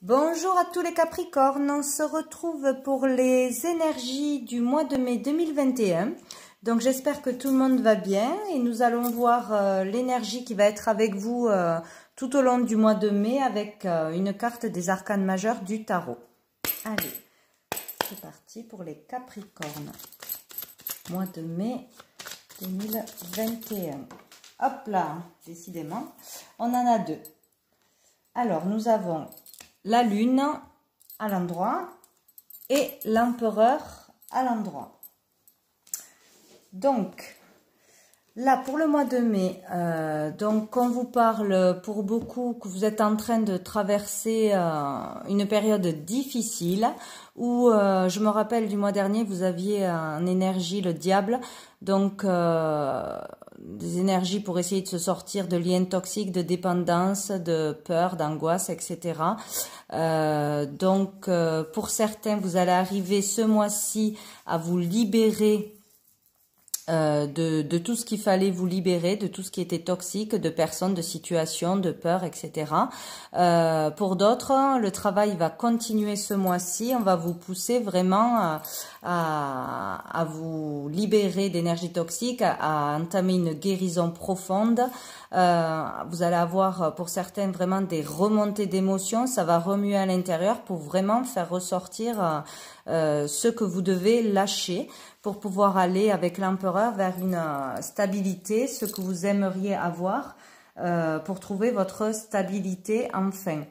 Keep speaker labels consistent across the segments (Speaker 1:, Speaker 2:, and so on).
Speaker 1: Bonjour à tous les Capricornes, on se retrouve pour les énergies du mois de mai 2021. Donc j'espère que tout le monde va bien et nous allons voir l'énergie qui va être avec vous tout au long du mois de mai avec une carte des arcanes majeurs du tarot. Allez, c'est parti pour les Capricornes. Mois de mai 2021. Hop là, décidément, on en a deux. Alors nous avons la lune à l'endroit et l'empereur à l'endroit. Donc, là, pour le mois de mai, donc on vous parle pour beaucoup que vous êtes en train de traverser une période difficile où, je me rappelle du mois dernier, vous aviez en énergie le diable, donc des énergies pour essayer de se sortir de liens toxiques, de dépendance, de peur, d'angoisse, etc. Donc, pour certains, vous allez arriver ce mois-ci à vous libérer de tout ce qu'il fallait vous libérer, de tout ce qui était toxique, de personnes, de situations, de peurs, etc. Pour d'autres, le travail va continuer ce mois-ci. On va vous pousser vraiment à vous libérer d'énergie toxique, à entamer une guérison profonde. Vous allez avoir pour certaines vraiment des remontées d'émotions. Ça va remuer à l'intérieur pour vraiment faire ressortir ce que vous devez lâcher, pour pouvoir aller avec l'empereur vers une stabilité, ce que vous aimeriez avoir pour trouver votre stabilité enfin.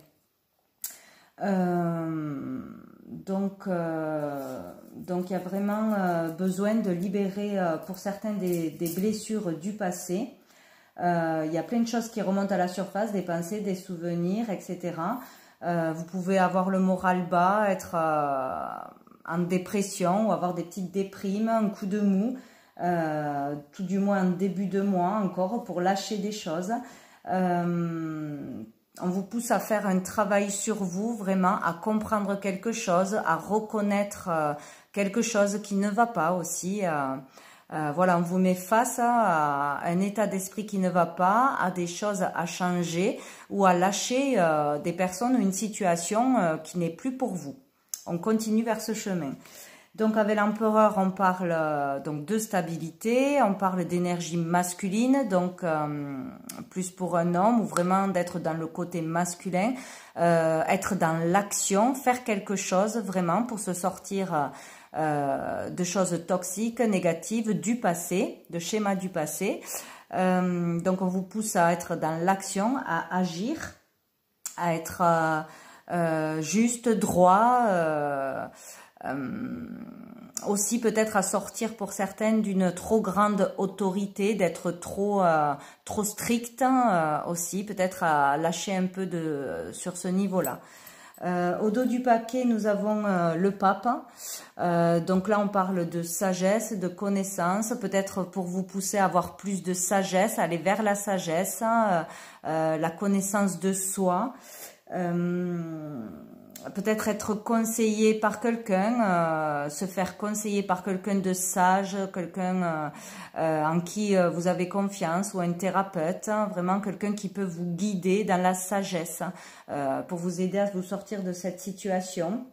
Speaker 1: Donc il y a vraiment besoin de libérer pour certains des blessures du passé. Il y a plein de choses qui remontent à la surface, des pensées, des souvenirs, etc. Vous pouvez avoir le moral bas, être en dépression ou avoir des petites déprimes, un coup de mou, tout du moins en début de mois encore pour lâcher des choses. On vous pousse à faire un travail sur vous, vraiment à comprendre quelque chose, à reconnaître quelque chose qui ne va pas aussi. Voilà, on vous met face à un état d'esprit qui ne va pas, à des choses à changer ou à lâcher des personnes ou une situation qui n'est plus pour vous. On continue vers ce chemin. Donc avec l'empereur, on parle donc de stabilité, on parle d'énergie masculine, donc plus pour un homme, ou vraiment d'être dans le côté masculin, être dans l'action, faire quelque chose vraiment pour se sortir de choses toxiques, négatives, du passé, de schémas du passé. Donc on vous pousse à être dans l'action, à agir, à être juste, droit, aussi peut-être à sortir pour certaines d'une trop grande autorité, d'être trop strict aussi, peut-être à lâcher un peu sur ce niveau-là. Au dos du paquet, nous avons le pape. Donc là, on parle de sagesse, de connaissance, peut-être pour vous pousser à avoir plus de sagesse, aller vers la sagesse, la connaissance de soi. Peut-être être conseillé par quelqu'un, se faire conseiller par quelqu'un de sage, quelqu'un en qui vous avez confiance, ou un thérapeute, vraiment quelqu'un qui peut vous guider dans la sagesse pour vous aider à vous sortir de cette situation.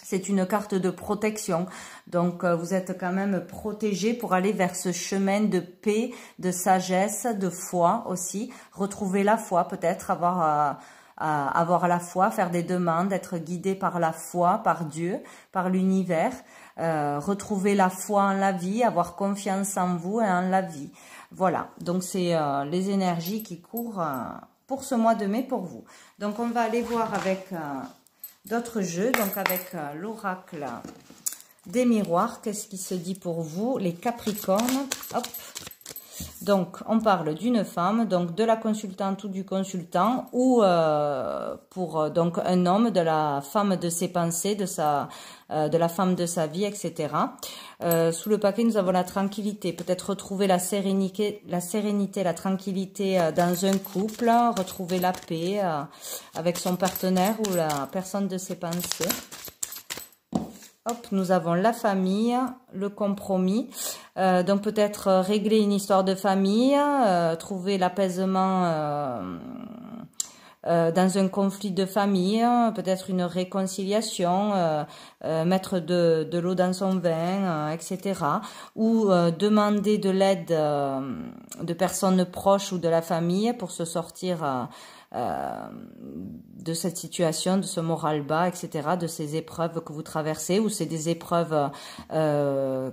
Speaker 1: C'est une carte de protection, donc vous êtes quand même protégé pour aller vers ce chemin de paix, de sagesse, de foi aussi. Retrouver la foi, peut-être avoir la foi, faire des demandes, être guidé par la foi, par Dieu, par l'univers, retrouver la foi en la vie, avoir confiance en vous et en la vie. Voilà, donc c'est les énergies qui courent pour ce mois de mai pour vous. Donc on va aller voir avec d'autres jeux, donc avec l'oracle des miroirs, qu'est-ce qui se dit pour vous, les Capricornes. Hop. Donc, on parle d'une femme, donc de la consultante ou du consultant, ou pour donc un homme, de la femme de ses pensées, de la femme de sa vie, etc. Sous le paquet, nous avons la tranquillité, peut-être retrouver la sérénité, la tranquillité dans un couple, retrouver la paix avec son partenaire ou la personne de ses pensées. Hop, nous avons la famille, le compromis, donc peut-être régler une histoire de famille, trouver l'apaisement dans un conflit de famille, peut-être une réconciliation, mettre de l'eau dans son vin, etc. Ou demander de l'aide de personnes proches ou de la famille pour se sortir de cette situation, de ce moral bas, etc., de ces épreuves que vous traversez, ou c'est des épreuves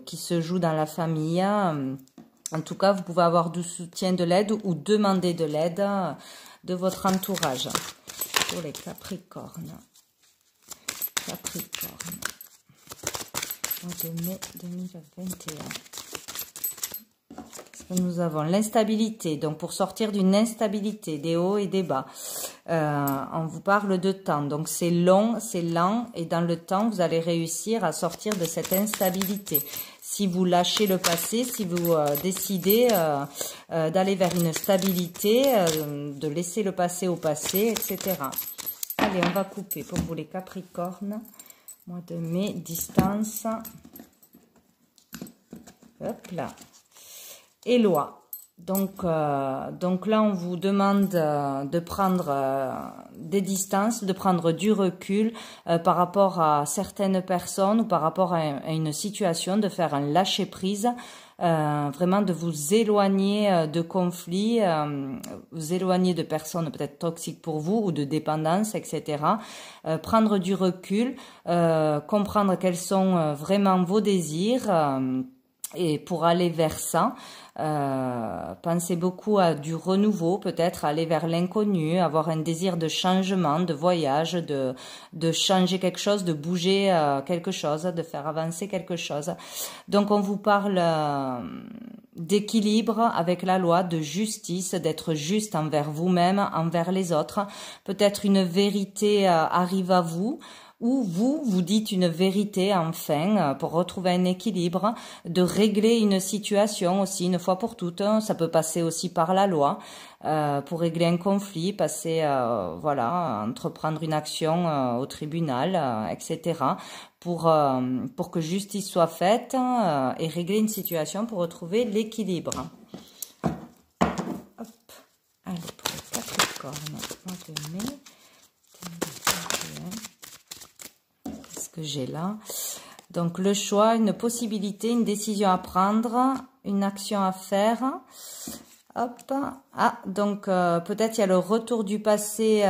Speaker 1: qui se jouent dans la famille. En tout cas, vous pouvez avoir du soutien, de l'aide ou demander de l'aide de votre entourage. Pour les Capricornes. Capricorne. Mois de mai 2021. Nous avons l'instabilité, donc pour sortir d'une instabilité, des hauts et des bas, on vous parle de temps, donc c'est long, c'est lent, et dans le temps, vous allez réussir à sortir de cette instabilité. Si vous lâchez le passé, si vous décidez d'aller vers une stabilité, de laisser le passé au passé, etc. Allez, on va couper pour vous les Capricornes, mois de mai, distance, hop là. Et loi. Donc là, on vous demande de prendre des distances, de prendre du recul par rapport à certaines personnes ou par rapport à une situation, de faire un lâcher-prise, vraiment de vous éloigner de conflits, vous éloigner de personnes peut-être toxiques pour vous ou de dépendance, etc. Prendre du recul, comprendre quels sont vraiment vos désirs et pour aller vers ça. Pensez beaucoup à du renouveau, peut-être aller vers l'inconnu, avoir un désir de changement, de voyage, de changer quelque chose, de bouger quelque chose, de faire avancer quelque chose. Donc on vous parle d'équilibre avec la loi, de justice, d'être juste envers vous-même, envers les autres. Peut-être une vérité arrive à vous, ou vous dites une vérité enfin pour retrouver un équilibre, de régler une situation aussi une fois pour toutes. Ça peut passer aussi par la loi pour régler un conflit, passer voilà, entreprendre une action au tribunal, etc. pour que justice soit faite et régler une situation pour retrouver l'équilibre. Hop, allez pour le Capricorne, mois de mai 2021. Que j'ai là. Donc le choix, une possibilité, une décision à prendre, une action à faire. Hop. Ah, donc peut-être il y a le retour du passé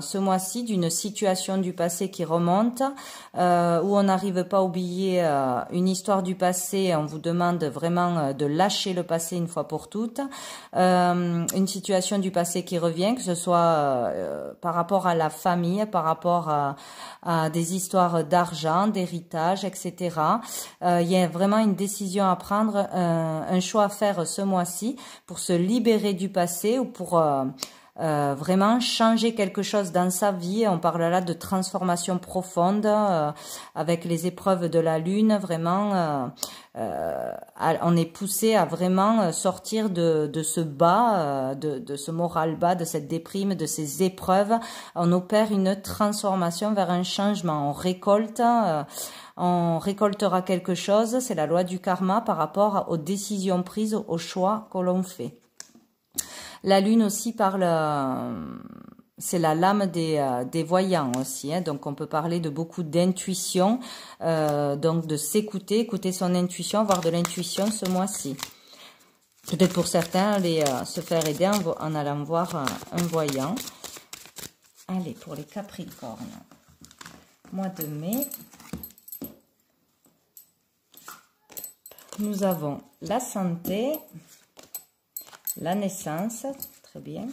Speaker 1: ce mois-ci, d'une situation du passé qui remonte, où on n'arrive pas à oublier une histoire du passé. On vous demande vraiment de lâcher le passé une fois pour toutes. Une situation du passé qui revient, que ce soit par rapport à la famille, par rapport à des histoires d'argent, d'héritage, etc. Il y a vraiment une décision à prendre, un choix à faire ce mois-ci pour se libérer du passé ou pour vraiment changer quelque chose dans sa vie. On parle là de transformation profonde avec les épreuves de la lune. Vraiment, on est poussé à vraiment sortir de ce bas, de ce moral bas, de cette déprime, de ces épreuves. On opère une transformation vers un changement. On récolte. On récoltera quelque chose. C'est la loi du karma par rapport aux décisions prises, aux choix que l'on fait. La lune aussi parle, c'est la lame des voyants aussi, hein, donc on peut parler de beaucoup d'intuition, donc de s'écouter, écouter son intuition, avoir de l'intuition ce mois-ci. Peut-être pour certains, aller se faire aider en allant voir un voyant. Allez, pour les Capricornes, mois de mai, nous avons la santé, la naissance, très bien.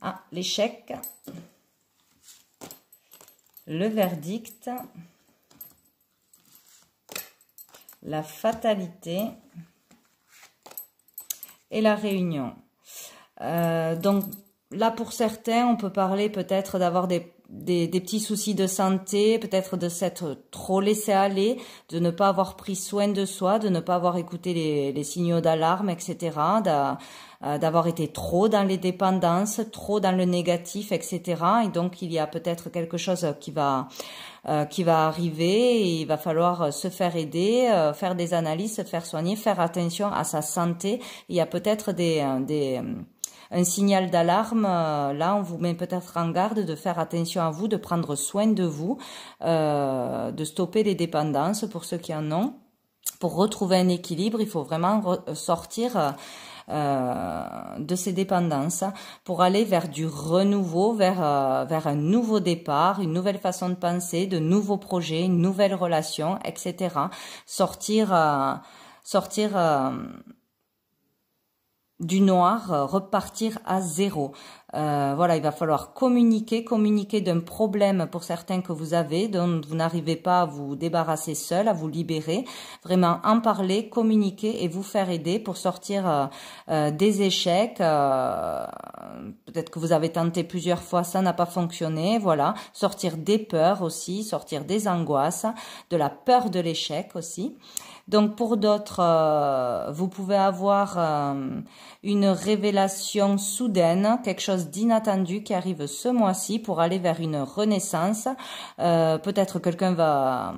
Speaker 1: Ah, l'échec, le verdict, la fatalité et la réunion. Donc là, pour certains, on peut parler peut-être d'avoir des petits soucis de santé, peut-être de s'être trop laissé aller, de ne pas avoir pris soin de soi, de ne pas avoir écouté les signaux d'alarme, etc., d'avoir été trop dans les dépendances, trop dans le négatif, etc. Et donc, il y a peut-être quelque chose qui va arriver et il va falloir se faire aider, faire des analyses, se faire soigner, faire attention à sa santé. Il y a peut-être un signal d'alarme. Là, on vous met peut-être en garde de faire attention à vous, de prendre soin de vous, de stopper les dépendances pour ceux qui en ont. Pour retrouver un équilibre, il faut vraiment sortir de ces dépendances pour aller vers du renouveau, vers un nouveau départ, une nouvelle façon de penser, de nouveaux projets, une nouvelle relation, etc. Sortir du noir, repartir à zéro. Voilà, il va falloir communiquer d'un problème pour certains que vous avez, dont vous n'arrivez pas à vous débarrasser seul, à vous libérer. Vraiment en parler, communiquer et vous faire aider pour sortir des échecs. Peut-être que vous avez tenté plusieurs fois, ça n'a pas fonctionné. Voilà, sortir des peurs aussi, sortir des angoisses, de la peur de l'échec aussi. Donc pour d'autres, vous pouvez avoir une révélation soudaine, quelque chose d'inattendu qui arrive ce mois-ci pour aller vers une renaissance. Peut-être quelqu'un va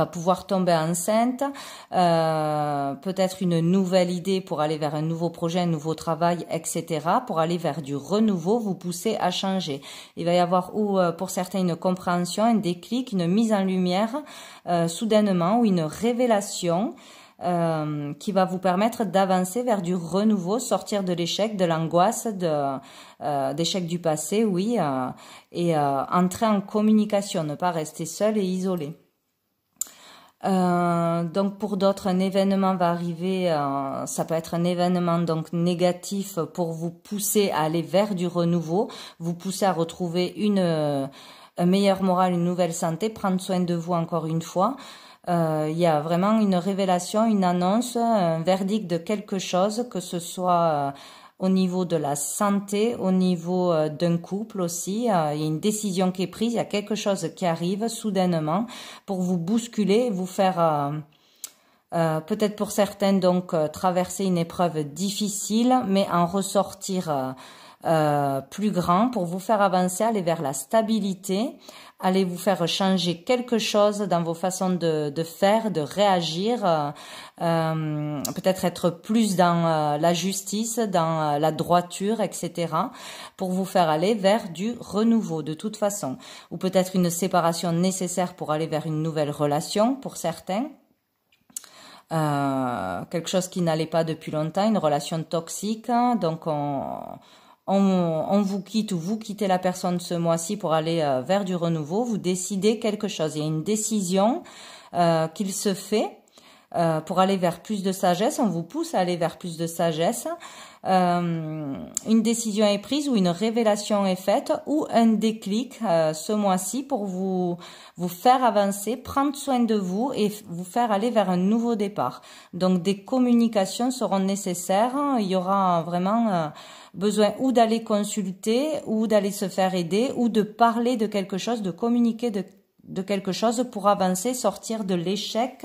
Speaker 1: pouvoir tomber enceinte, peut-être une nouvelle idée pour aller vers un nouveau projet, un nouveau travail, etc. Pour aller vers du renouveau, vous poussez à changer. Il va y avoir pour certains une compréhension, un déclic, une mise en lumière soudainement ou une révélation qui va vous permettre d'avancer vers du renouveau, sortir de l'échec, de l'angoisse, d'échec du passé, oui, et entrer en communication, ne pas rester seul et isolé. Donc pour d'autres, un événement va arriver, ça peut être un événement donc négatif pour vous pousser à aller vers du renouveau, vous pousser à retrouver un meilleur moral, une nouvelle santé, prendre soin de vous encore une fois. Il y a vraiment une révélation, une annonce, un verdict de quelque chose, que ce soit au niveau de la santé, au niveau d'un couple aussi. Il y a une décision qui est prise, il y a quelque chose qui arrive soudainement pour vous bousculer, vous faire peut-être pour certains donc traverser une épreuve difficile, mais en ressortir plus grand pour vous faire avancer, aller vers la stabilité, aller vous faire changer quelque chose dans vos façons de faire, de réagir, peut-être être plus dans la justice, dans la droiture, etc. pour vous faire aller vers du renouveau de toute façon. Ou peut-être une séparation nécessaire pour aller vers une nouvelle relation pour certains. Quelque chose qui n'allait pas depuis longtemps, une relation toxique, donc on vous quitte ou vous quittez la personne ce mois-ci pour aller vers du renouveau, vous décidez quelque chose. Il y a une décision qu'il se fait pour aller vers plus de sagesse, on vous pousse à aller vers plus de sagesse. Une décision est prise ou une révélation est faite ou un déclic ce mois-ci pour vous faire avancer, prendre soin de vous et vous faire aller vers un nouveau départ. Donc des communications seront nécessaires, il y aura vraiment besoin ou d'aller consulter ou d'aller se faire aider ou de parler de quelque chose, de communiquer de quelque chose pour avancer, sortir de l'échec,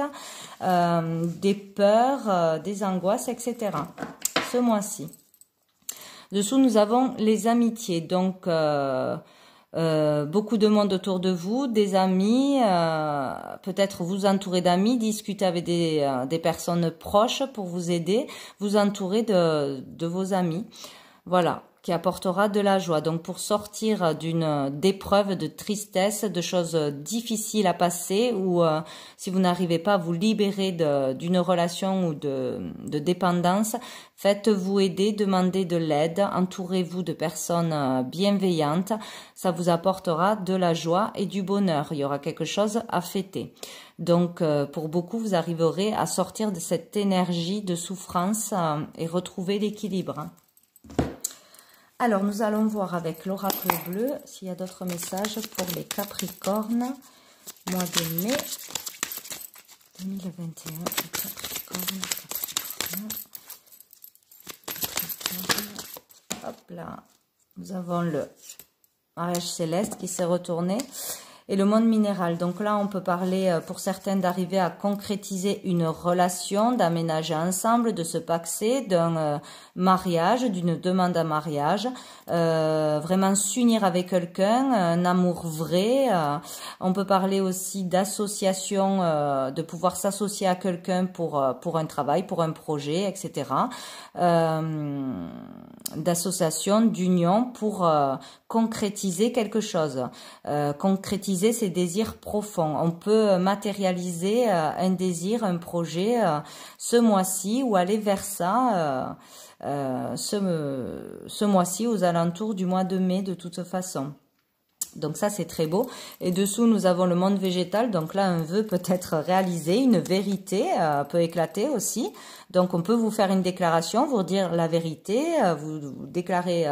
Speaker 1: des peurs, des angoisses, etc. Ce mois-ci. Dessous, nous avons les amitiés. Donc, beaucoup de monde autour de vous, des amis, peut-être vous entourer d'amis, discuter avec des personnes proches pour vous aider, vous entourer de vos amis. Voilà, qui apportera de la joie. Donc pour sortir d'épreuves, de tristesse, de choses difficiles à passer ou si vous n'arrivez pas à vous libérer d'une relation ou de dépendance, faites-vous aider, demandez de l'aide, entourez-vous de personnes bienveillantes. Ça vous apportera de la joie et du bonheur. Il y aura quelque chose à fêter. Donc pour beaucoup, vous arriverez à sortir de cette énergie de souffrance et retrouver l'équilibre. Alors, nous allons voir avec l'oracle bleu s'il y a d'autres messages pour les Capricornes. Mois de mai 2021. Capricorne. Hop là. Nous avons le mariage céleste qui s'est retourné. Et le monde minéral. Donc là, on peut parler pour certains d'arriver à concrétiser une relation, d'aménager ensemble, de se paxer, d'un mariage, d'une demande à mariage, vraiment s'unir avec quelqu'un, un amour vrai. On peut parler aussi d'association, de pouvoir s'associer à quelqu'un pour un travail, pour un projet, etc. d'association, d'union pour concrétiser quelque chose. Concrétiser ses désirs profonds. On peut matérialiser un désir, un projet ce mois-ci ou aller vers ça ce mois-ci aux alentours du mois de mai de toute façon. Donc ça, c'est très beau. Et dessous, nous avons le monde végétal. Donc là, un vœu peut être réalisé, une vérité peut éclater aussi. Donc on peut vous faire une déclaration, vous dire la vérité, vous déclarer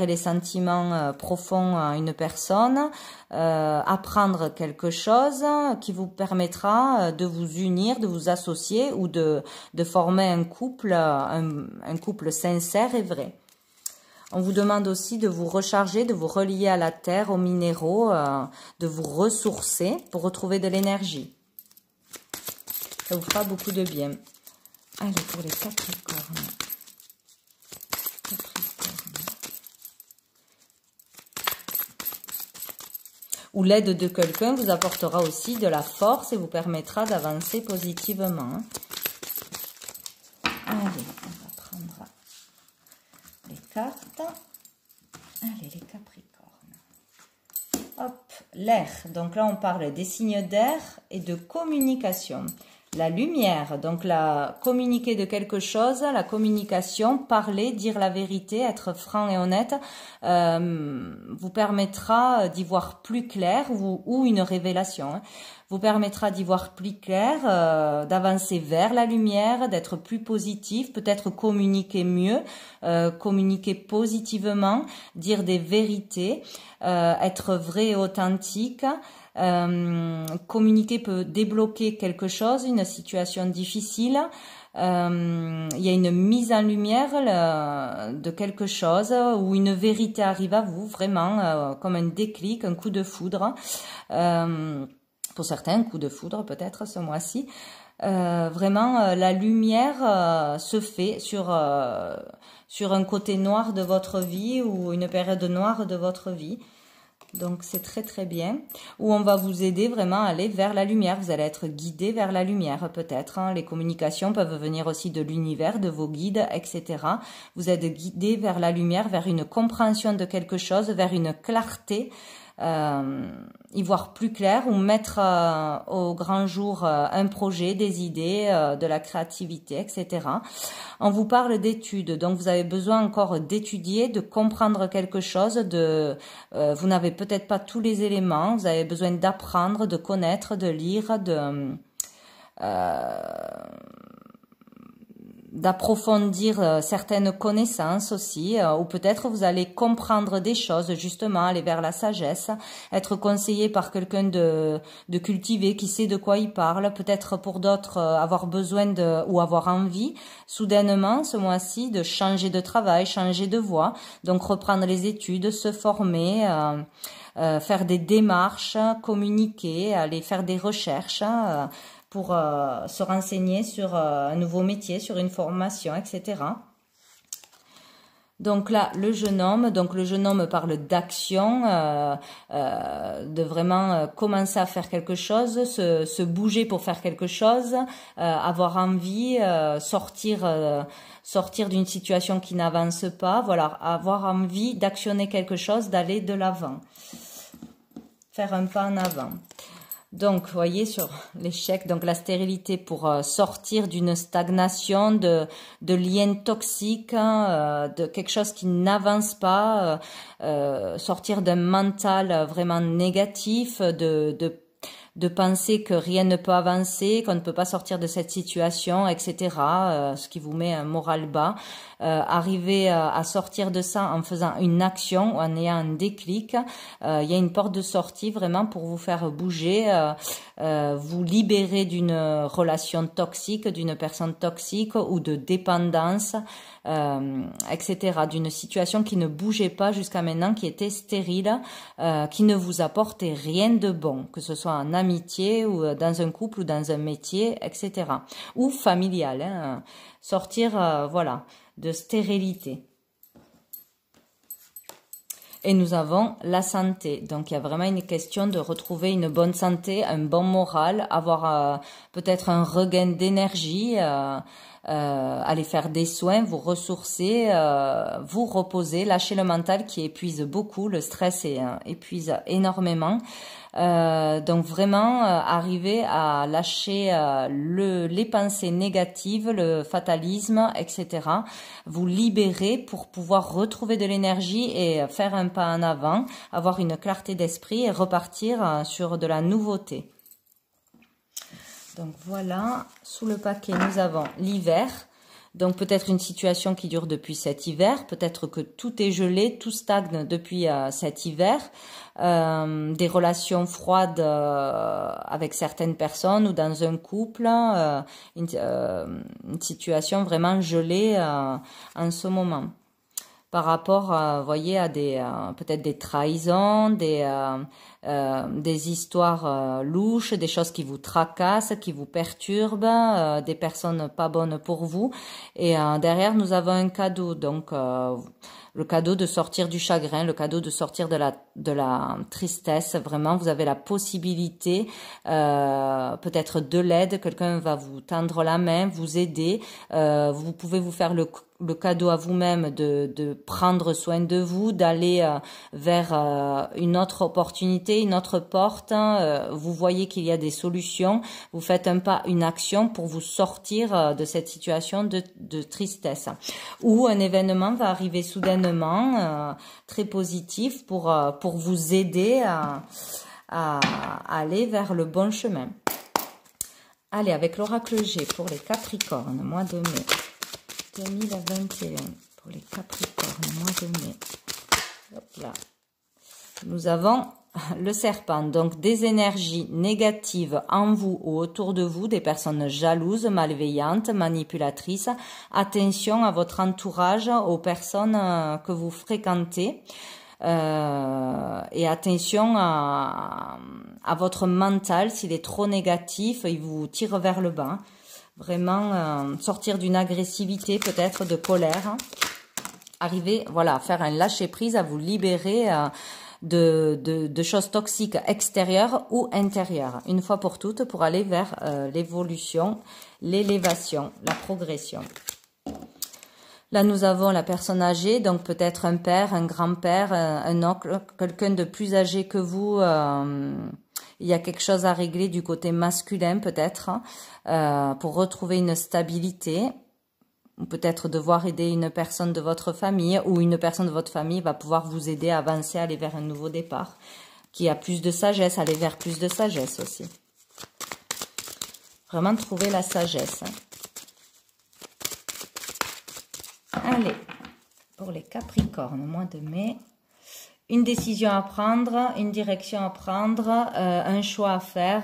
Speaker 1: les sentiments profonds à une personne, apprendre quelque chose qui vous permettra de vous unir, de vous associer ou de former un couple sincère et vrai. On vous demande aussi de vous recharger, de vous relier à la terre, aux minéraux, de vous ressourcer pour retrouver de l'énergie. Ça vous fera beaucoup de bien. Allez, pour les Capricornes. Ou l'aide de quelqu'un vous apportera aussi de la force et vous permettra d'avancer positivement. Allez, on va prendre les cartes. Allez, les Capricornes. Hop, l'air. Donc là, on parle des signes d'air et de communication. La lumière, donc la communiquer de quelque chose, la communication, parler, dire la vérité, être franc et honnête, vous permettra d'y voir plus clair ou une révélation. Vous permettra d'y voir plus clair, d'avancer vers la lumière, d'être plus positif, peut-être communiquer mieux, communiquer positivement, dire des vérités, être vrai et authentique. Communiquer peut débloquer quelque chose, une situation difficile. Il y a une mise en lumière de quelque chose où une vérité arrive à vous, vraiment comme un déclic, un coup de foudre. Pour certains, un coup de foudre peut-être ce mois-ci. Vraiment, la lumière se fait sur un côté noir de votre vie ou une période noire de votre vie. Donc c'est très très bien, où on va vous aider vraiment à aller vers la lumière, vous allez être guidé vers la lumière peut-être, les communications peuvent venir aussi de l'univers, de vos guides, etc. Vous êtes guidé vers la lumière, vers une compréhension de quelque chose, vers une clarté, y voir plus clair ou mettre au grand jour un projet, des idées, de la créativité, etc. On vous parle d'études, donc vous avez besoin encore d'étudier, de comprendre quelque chose, vous n'avez peut-être pas tous les éléments, vous avez besoin d'apprendre, de connaître, de lire, d'approfondir certaines connaissances aussi, ou peut-être vous allez comprendre des choses, justement, aller vers la sagesse, être conseillé par quelqu'un de cultivé, qui sait de quoi il parle, peut-être pour d'autres avoir besoin ou avoir envie, soudainement, ce mois-ci, de changer de travail, changer de voie, donc reprendre les études, se former, faire des démarches, communiquer, aller faire des recherches, pour se renseigner sur un nouveau métier, sur une formation, etc. Donc là, le jeune homme parle d'action, de vraiment commencer à faire quelque chose, se bouger pour faire quelque chose, avoir envie, sortir d'une situation qui n'avance pas, voilà, avoir envie d'actionner quelque chose, d'aller de l'avant, faire un pas en avant. Donc, vous voyez, sur l'échec, donc la stérilité pour sortir d'une stagnation, de liens toxiques, de quelque chose qui n'avance pas, sortir d'un mental vraiment négatif, de penser que rien ne peut avancer, qu'on ne peut pas sortir de cette situation, etc. Ce qui vous met un moral bas. Arriver à sortir de ça en faisant une action, en ayant un déclic. Il y a une porte de sortie vraiment pour vous faire bouger, vous libérer d'une relation toxique, d'une personne toxique ou de dépendance, etc. D'une situation qui ne bougeait pas jusqu'à maintenant, qui était stérile, qui ne vous apportait rien de bon, que ce soit en amitié ou dans un couple ou dans un métier, etc. Ou familial, hein. Sortir, voilà, de stérilité. Et nous avons la santé. Donc, il y a vraiment une question de retrouver une bonne santé, un bon moral, avoir peut-être un regain d'énergie, aller faire des soins, vous ressourcer, vous reposer, lâcher le mental qui épuise beaucoup, le stress épuise énormément. Donc vraiment arriver à lâcher les pensées négatives, le fatalisme, etc. Vous libérer pour pouvoir retrouver de l'énergie et faire un pas en avant, avoir une clarté d'esprit et repartir sur de la nouveauté. Donc voilà, sous le paquet nous avons l'hiver. Donc peut-être une situation qui dure depuis cet hiver, peut-être que tout est gelé, tout stagne depuis cet hiver, des relations froides avec certaines personnes ou dans un couple, une situation vraiment gelée en ce moment. Par rapport, voyez, à des peut-être des trahisons, des histoires louches, des choses qui vous tracassent, qui vous perturbent, des personnes pas bonnes pour vous. Et derrière, nous avons un cadeau, donc le cadeau de sortir du chagrin, le cadeau de sortir de la tristesse. Vraiment, vous avez la possibilité, peut-être de l'aide, quelqu'un va vous tendre la main, vous aider. Vous pouvez vous faire le cadeau à vous-même de prendre soin de vous, d'aller vers une autre opportunité, une autre porte. Vous voyez qu'il y a des solutions. Vous faites un pas, une action pour vous sortir de cette situation de tristesse. Ou un événement va arriver soudainement, très positif pour vous aider à aller vers le bon chemin. Allez, avec l'oracle G pour les Capricornes, mois de mai 2021, pour les Capricornes, mois de mai. Hop là. Nous avons le serpent, donc des énergies négatives en vous ou autour de vous, des personnes jalouses, malveillantes, manipulatrices. Attention à votre entourage, aux personnes que vous fréquentez. Et attention à votre mental, s'il est trop négatif, il vous tire vers le bas. Vraiment sortir d'une agressivité, peut-être de colère. Arriver, voilà, à faire un lâcher-prise, à vous libérer de choses toxiques extérieures ou intérieures. Une fois pour toutes, pour aller vers l'évolution, l'élévation, la progression. Là, nous avons la personne âgée, donc peut-être un père, un grand-père, un oncle, quelqu'un de plus âgé que vous. Il y a quelque chose à régler du côté masculin peut-être, pour retrouver une stabilité. Ou peut-être devoir aider une personne de votre famille, ou une personne de votre famille va pouvoir vous aider à avancer, à aller vers un nouveau départ. Qui a plus de sagesse, aller vers plus de sagesse aussi. Vraiment trouver la sagesse. Allez, pour les Capricornes, mois de mai, une décision à prendre, une direction à prendre, un choix à faire,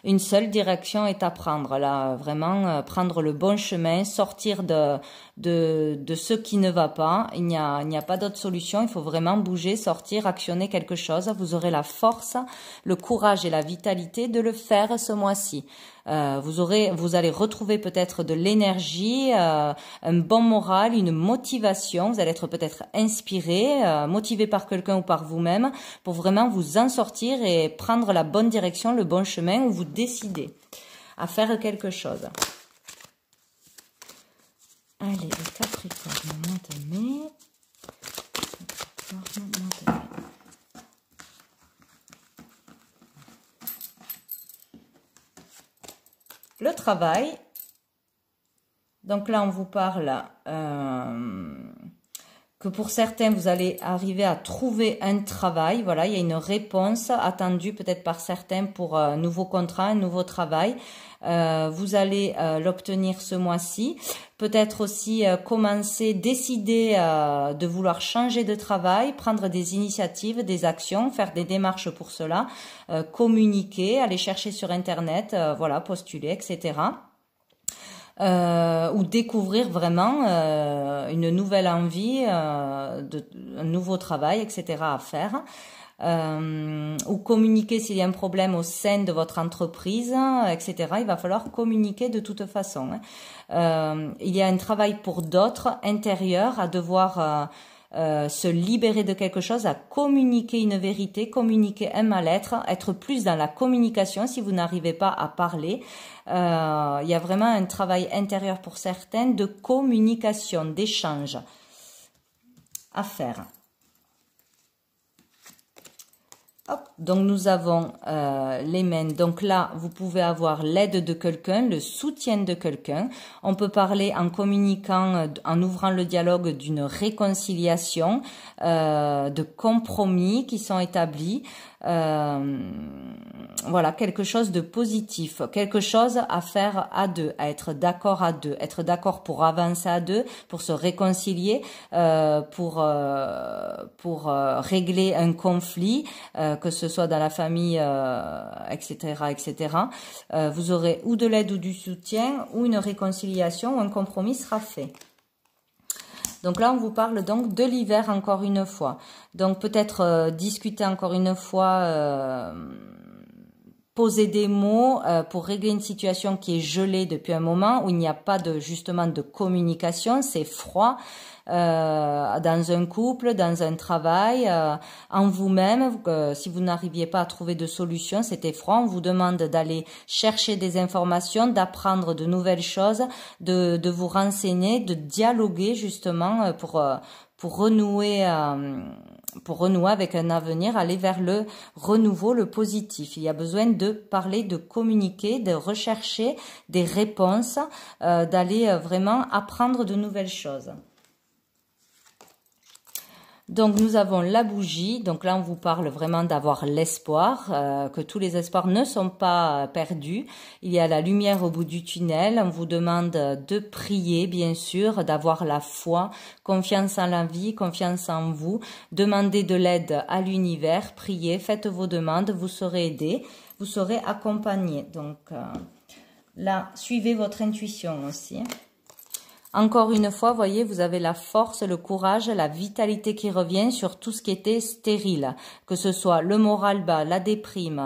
Speaker 1: une seule direction est à prendre. Là, vraiment, prendre le bon chemin, sortir de ce qui ne va pas. Il n'y a pas d'autre solution, il faut vraiment bouger, sortir, actionner quelque chose. Vous aurez la force, le courage et la vitalité de le faire ce mois-ci. Vous allez retrouver peut-être de l'énergie, un bon moral, une motivation. Vous allez être peut-être inspiré, motivé par quelqu'un ou par vous-même pour vraiment vous en sortir et prendre la bonne direction, le bon chemin où vous décidez à faire quelque chose. Allez, le Capricorne, mois de mai. Capricorne, mois de mai. Le travail, donc là on vous parle que pour certains vous allez arriver à trouver un travail, voilà, il y a une réponse attendue peut-être par certains pour un nouveau contrat, un nouveau travail, vous allez l'obtenir ce mois-ci, peut-être aussi décider de vouloir changer de travail, prendre des initiatives, des actions, faire des démarches pour cela, communiquer, aller chercher sur internet, voilà, postuler, etc. Ou découvrir vraiment une nouvelle envie, un nouveau travail, etc. à faire. Ou communiquer s'il y a un problème au sein de votre entreprise, etc. Il va falloir communiquer de toute façon. Il y a un travail pour d'autres intérieur à devoir se libérer de quelque chose, à communiquer une vérité, communiquer un mal-être, être plus dans la communication si vous n'arrivez pas à parler. Il y a vraiment un travail intérieur pour certains de communication, d'échange à faire. Hop, donc nous avons les mains. Donc là, vous pouvez avoir l'aide de quelqu'un, le soutien de quelqu'un. On peut parler en communiquant, en ouvrant le dialogue d'une réconciliation, de compromis qui sont établis. Voilà, quelque chose de positif, quelque chose à faire à deux, à être d'accord à deux, être d'accord pour avancer à deux, pour se réconcilier, pour régler un conflit, que ce soit dans la famille, etc., etc. Vous aurez ou de l'aide ou du soutien, ou une réconciliation, ou un compromis sera fait. Donc là, on vous parle donc de l'hiver encore une fois. Donc peut-être discuter encore une fois, poser des mots pour régler une situation qui est gelée depuis un moment, où il n'y a pas justement de communication, c'est froid. Dans un couple, dans un travail, en vous-même, si vous n'arriviez pas à trouver de solution, c'était froid, on vous demande d'aller chercher des informations, d'apprendre de nouvelles choses, de vous renseigner, de dialoguer justement pour renouer avec un avenir, aller vers le renouveau, le positif. Il y a besoin de parler, de communiquer, de rechercher des réponses, d'aller vraiment apprendre de nouvelles choses. Donc nous avons la bougie, donc là on vous parle vraiment d'avoir l'espoir, que tous les espoirs ne sont pas perdus. Il y a la lumière au bout du tunnel, on vous demande de prier bien sûr, d'avoir la foi, confiance en la vie, confiance en vous, demandez de l'aide à l'univers, priez, faites vos demandes, vous serez aidé, vous serez accompagné. Donc là, suivez votre intuition aussi. Encore une fois, voyez, vous avez la force, le courage, la vitalité qui revient sur tout ce qui était stérile, que ce soit le moral bas, la déprime,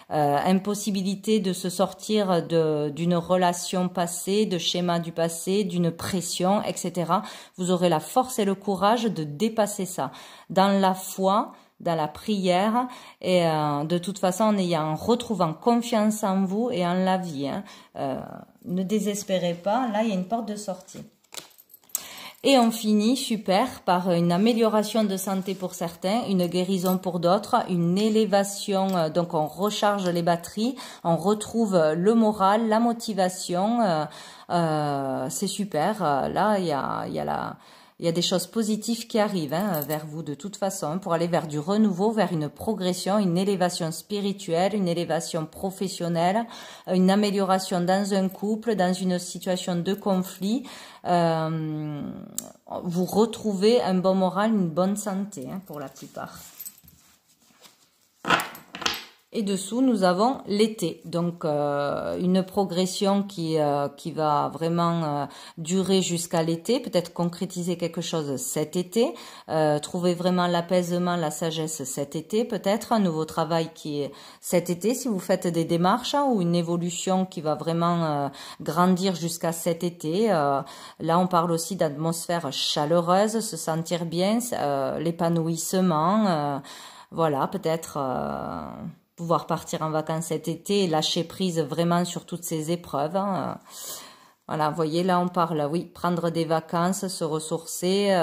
Speaker 1: impossibilité de se sortir d'une relation passée, de schémas du passé, d'une pression, etc. Vous aurez la force et le courage de dépasser ça. Dans la foi, dans la prière et de toute façon en retrouvant confiance en vous et en la vie. Ne désespérez pas, là il y a une porte de sortie. Et on finit, super, par une amélioration de santé pour certains, une guérison pour d'autres, une élévation, donc on recharge les batteries, on retrouve le moral, la motivation, c'est super, là il y a des choses positives qui arrivent vers vous de toute façon pour aller vers du renouveau, vers une progression, une élévation spirituelle, une élévation professionnelle, une amélioration dans un couple, dans une situation de conflit. Vous retrouvez un bon moral, une bonne santé pour la plupart. Et dessous, nous avons l'été, donc une progression qui va vraiment durer jusqu'à l'été, peut-être concrétiser quelque chose cet été, trouver vraiment l'apaisement, la sagesse cet été, peut-être un nouveau travail qui est cet été, si vous faites des démarches ou une évolution qui va vraiment grandir jusqu'à cet été. Là, on parle aussi d'atmosphère chaleureuse, se sentir bien, l'épanouissement, voilà, peut-être... pouvoir partir en vacances cet été et lâcher prise vraiment sur toutes ces épreuves. Voilà, vous voyez, là on parle, oui, prendre des vacances, se ressourcer,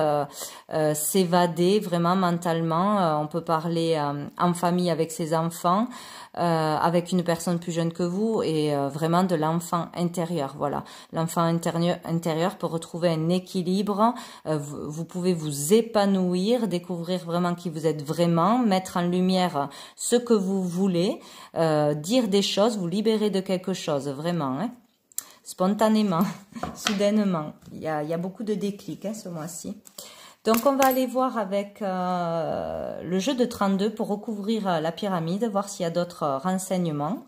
Speaker 1: s'évader vraiment mentalement. On peut parler en famille avec ses enfants, avec une personne plus jeune que vous et vraiment de l'enfant intérieur. Voilà, l'enfant intérieur peut retrouver un équilibre. Vous pouvez vous épanouir, découvrir vraiment qui vous êtes vraiment, mettre en lumière ce que vous voulez, dire des choses, vous libérer de quelque chose, vraiment, spontanément, soudainement. Il y a beaucoup de déclics ce mois-ci. Donc, on va aller voir avec le jeu de 32 pour recouvrir la pyramide, voir s'il y a d'autres renseignements,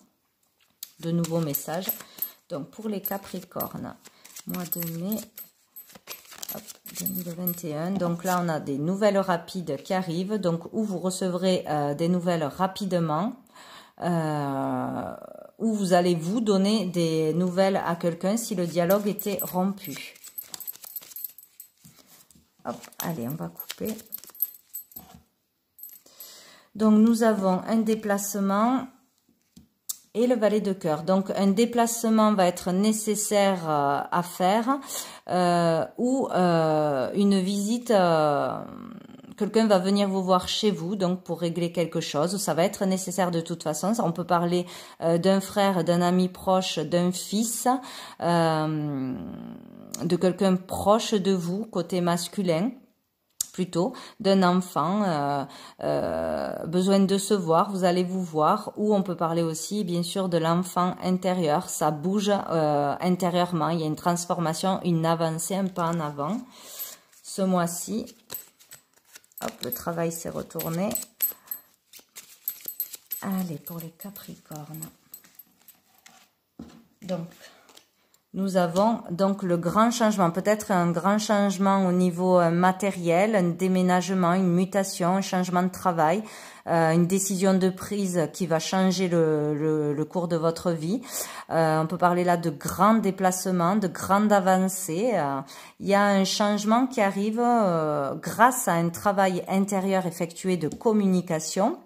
Speaker 1: de nouveaux messages. Donc, pour les Capricornes, mois de mai 2021. Donc là, on a des nouvelles rapides qui arrivent. Donc, où vous recevrez des nouvelles rapidement. Où vous allez vous donner des nouvelles à quelqu'un si le dialogue était rompu. Hop, allez, on va couper. Donc, nous avons un déplacement et le valet de cœur. Donc, un déplacement va être nécessaire à faire ou une visite, quelqu'un va venir vous voir chez vous, donc pour régler quelque chose. Ça va être nécessaire de toute façon. On peut parler d'un frère, d'un ami proche, d'un fils, de quelqu'un proche de vous, côté masculin. Plutôt d'un enfant, besoin de se voir, vous allez vous voir, ou on peut parler aussi bien sûr de l'enfant intérieur, ça bouge intérieurement, il y a une transformation, une avancée un pas en avant. Ce mois-ci, hop, le travail s'est retourné. Allez, pour les Capricornes. Donc, nous avons donc le grand changement, peut-être un grand changement au niveau matériel, un déménagement, une mutation, un changement de travail, une décision de prise qui va changer le cours de votre vie. On peut parler là de grands déplacements, de grandes avancées. Il y a un changement qui arrive grâce à un travail intérieur effectué de communication,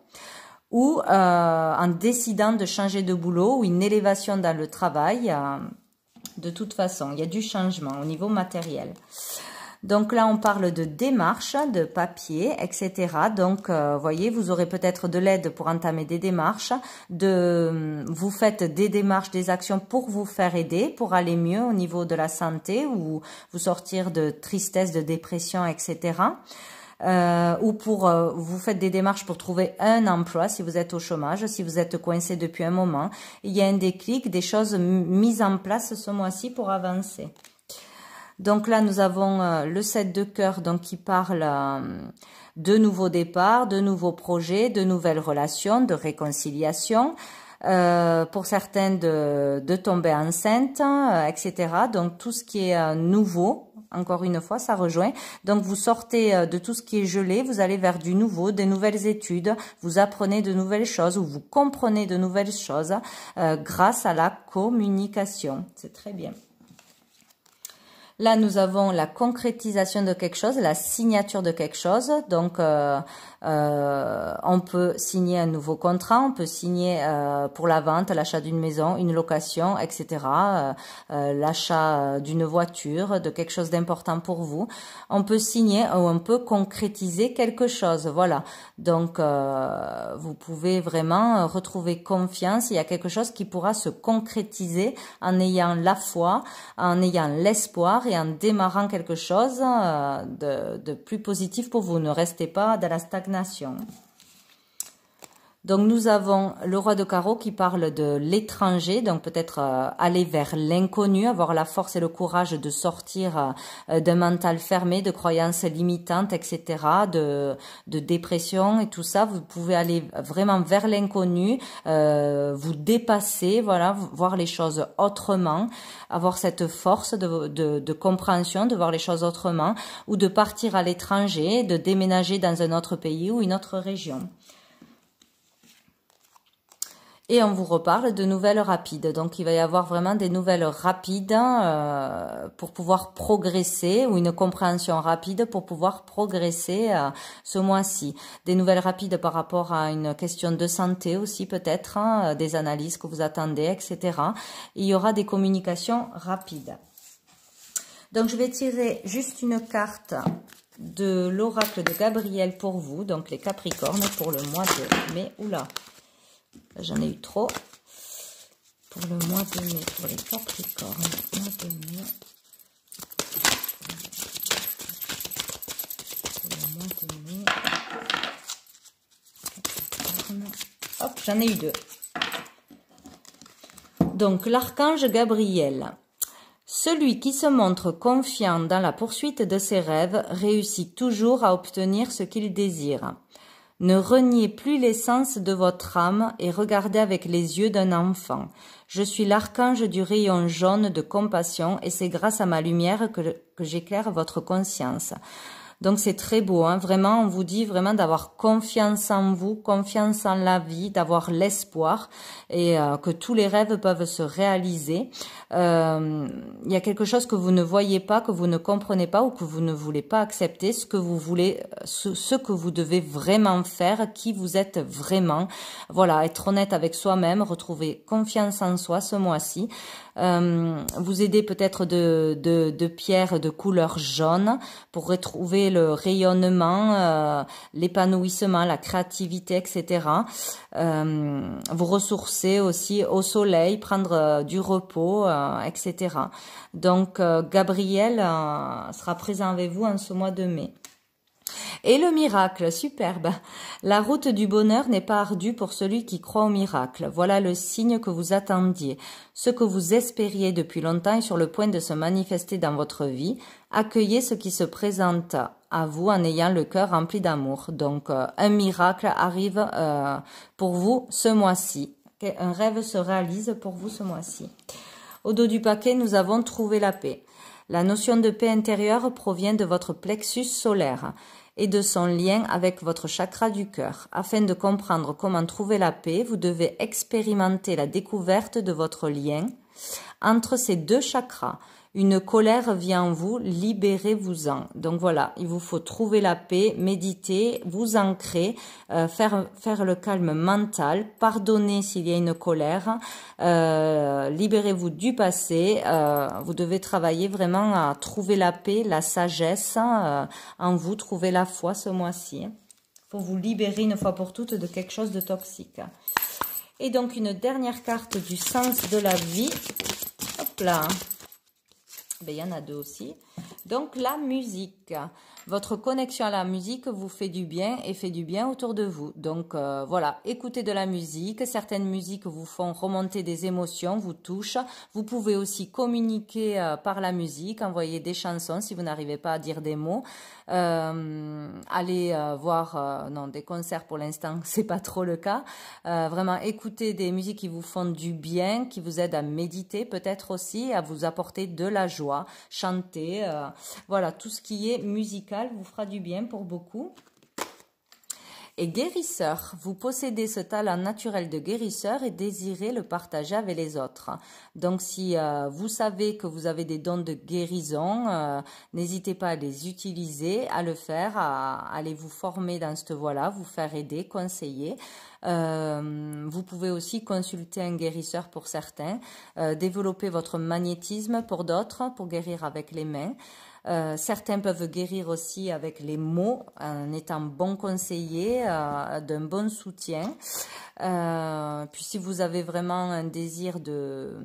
Speaker 1: ou en décidant de changer de boulot, ou une élévation dans le travail. De toute façon, il y a du changement au niveau matériel. Donc là, on parle de démarches, de papier, etc. Donc, voyez, vous aurez peut-être de l'aide pour entamer des démarches. Vous faites des démarches, des actions pour vous faire aider, pour aller mieux au niveau de la santé, ou vous sortir de tristesse, de dépression, etc. Ou pour vous faites des démarches pour trouver un emploi si vous êtes au chômage, si vous êtes coincé depuis un moment. Il y a un déclic, des choses mises en place ce mois-ci pour avancer. Donc là, nous avons le 7 de cœur, donc qui parle de nouveaux départs, de nouveaux projets, de nouvelles relations, de réconciliation. Pour certains de tomber enceinte, etc. Donc tout ce qui est nouveau, encore une fois, ça rejoint. Donc vous sortez de tout ce qui est gelé, vous allez vers du nouveau, des nouvelles études, vous apprenez de nouvelles choses ou vous comprenez de nouvelles choses grâce à la communication. C'est très bien. Là, nous avons la concrétisation de quelque chose, la signature de quelque chose. Donc, on peut signer un nouveau contrat, on peut signer pour la vente, l'achat d'une maison, une location, etc. L'achat d'une voiture, de quelque chose d'important pour vous. On peut signer ou on peut concrétiser quelque chose. Voilà. Donc, vous pouvez vraiment retrouver confiance. Il y a quelque chose qui pourra se concrétiser en ayant la foi, en ayant l'espoir et en démarrant quelque chose de plus positif pour vous. Ne restez pas dans la stagnation. Donc, nous avons le roi de carreau qui parle de l'étranger, donc peut-être aller vers l'inconnu, avoir la force et le courage de sortir d'un mental fermé, de croyances limitantes, etc., de dépression et tout ça. Vous pouvez aller vraiment vers l'inconnu, vous dépasser, voilà, voir les choses autrement, avoir cette force de compréhension, de voir les choses autrement, ou de partir à l'étranger, de déménager dans un autre pays ou une autre région. Et on vous reparle de nouvelles rapides. Donc, il va y avoir vraiment des nouvelles rapides pour pouvoir progresser, ou une compréhension rapide pour pouvoir progresser ce mois-ci. Des nouvelles rapides par rapport à une question de santé aussi peut-être, hein, des analyses que vous attendez, etc. Il y aura des communications rapides. Donc, je vais tirer juste une carte de l'oracle de Gabriel pour vous, donc les Capricornes, pour le mois de mai. Oula! J'en ai eu trop. Pour le mois de mai, pour les Capricornes, mois de mai. Pour le mois de mai. Capricorne. Hop, j'en ai eu deux. Donc, l'archange Gabriel. Celui qui se montre confiant dans la poursuite de ses rêves réussit toujours à obtenir ce qu'il désire. Ne reniez plus l'essence de votre âme et regardez avec les yeux d'un enfant. Je suis l'archange du rayon jaune de compassion et c'est grâce à ma lumière que j'éclaire votre conscience. Donc c'est très beau, hein. Vraiment, on vous dit vraiment d'avoir confiance en vous, confiance en la vie, d'avoir l'espoir et que tous les rêves peuvent se réaliser. Il y a quelque chose que vous ne voyez pas, que vous ne comprenez pas ou que vous ne voulez pas accepter, ce que vous voulez, ce que vous devez vraiment faire, qui vous êtes vraiment. Voilà, être honnête avec soi-même, retrouver confiance en soi ce mois-ci. Vous aider peut-être de pierres de couleur jaune pour retrouver le rayonnement, l'épanouissement, la créativité, etc. Vous ressourcer aussi au soleil, prendre du repos, etc. Donc Gabriel sera présent avec vous en ce mois de mai. Et le miracle, superbe. La route du bonheur n'est pas ardue pour celui qui croit au miracle. Voilà le signe que vous attendiez. Ce que vous espériez depuis longtemps est sur le point de se manifester dans votre vie. Accueillez ce qui se présente à vous en ayant le cœur rempli d'amour. Donc, un miracle arrive pour vous ce mois-ci. Un rêve se réalise pour vous ce mois-ci. Au dos du paquet, nous avons trouvé la paix. La notion de paix intérieure provient de votre plexus solaire et de son lien avec votre chakra du cœur. Afin de comprendre comment trouver la paix, vous devez expérimenter la découverte de votre lien entre ces deux chakras. Une colère vient en vous, libérez-vous-en. Donc voilà, il vous faut trouver la paix, méditer, vous ancrer, faire le calme mental, pardonner s'il y a une colère, libérez-vous du passé. Vous devez travailler vraiment à trouver la paix, la sagesse en vous, trouver la foi ce mois-ci. Il faut vous libérer une fois pour toutes de quelque chose de toxique. Et donc une dernière carte du sens de la vie. Hop là. Ben, il y en a deux aussi. Donc, la musique. Votre connexion à la musique vous fait du bien et fait du bien autour de vous. Donc, voilà, écoutez de la musique. Certaines musiques vous font remonter des émotions, vous touchent. Vous pouvez aussi communiquer par la musique, envoyer des chansons si vous n'arrivez pas à dire des mots. Allez voir non, des concerts pour l'instant, c'est pas trop le cas. Vraiment, écoutez des musiques qui vous font du bien, qui vous aident à méditer peut-être aussi, à vous apporter de la joie. Chanter, voilà, tout ce qui est musical vous fera du bien pour beaucoup. Et guérisseur, vous possédez ce talent naturel de guérisseur et désirez le partager avec les autres. Donc si vous savez que vous avez des dons de guérison, n'hésitez pas à les utiliser, à le faire, à aller vous former dans cette voie-là, vous faire aider, conseiller. Vous pouvez aussi consulter un guérisseur pour certains, développer votre magnétisme pour d'autres, pour guérir avec les mains. Certains peuvent guérir aussi avec les mots, en étant bon conseiller, d'un bon soutien. Puis si vous avez vraiment un désir de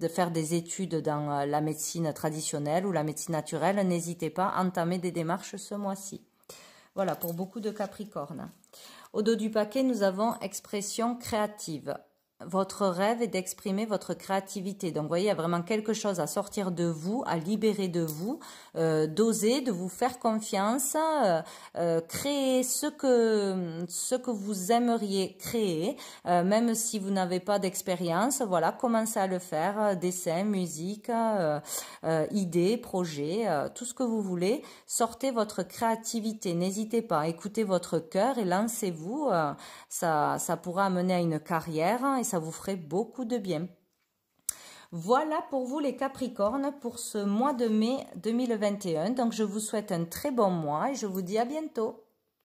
Speaker 1: faire des études dans la médecine traditionnelle ou la médecine naturelle, n'hésitez pas à entamer des démarches ce mois-ci. Voilà, pour beaucoup de Capricornes. Au dos du paquet, nous avons expression créative. Votre rêve est d'exprimer votre créativité. Donc, vous voyez, il y a vraiment quelque chose à sortir de vous, à libérer de vous, d'oser, de vous faire confiance, créer ce que vous aimeriez créer, même si vous n'avez pas d'expérience. Voilà, commencez à le faire, dessin, musique, idées, projets, tout ce que vous voulez. Sortez votre créativité, n'hésitez pas, écoutez votre cœur et lancez-vous. Ça pourra amener à une carrière et ça vous ferait beaucoup de bien. Voilà pour vous les Capricornes pour ce mois de mai 2021. Donc je vous souhaite un très bon mois et je vous dis à bientôt.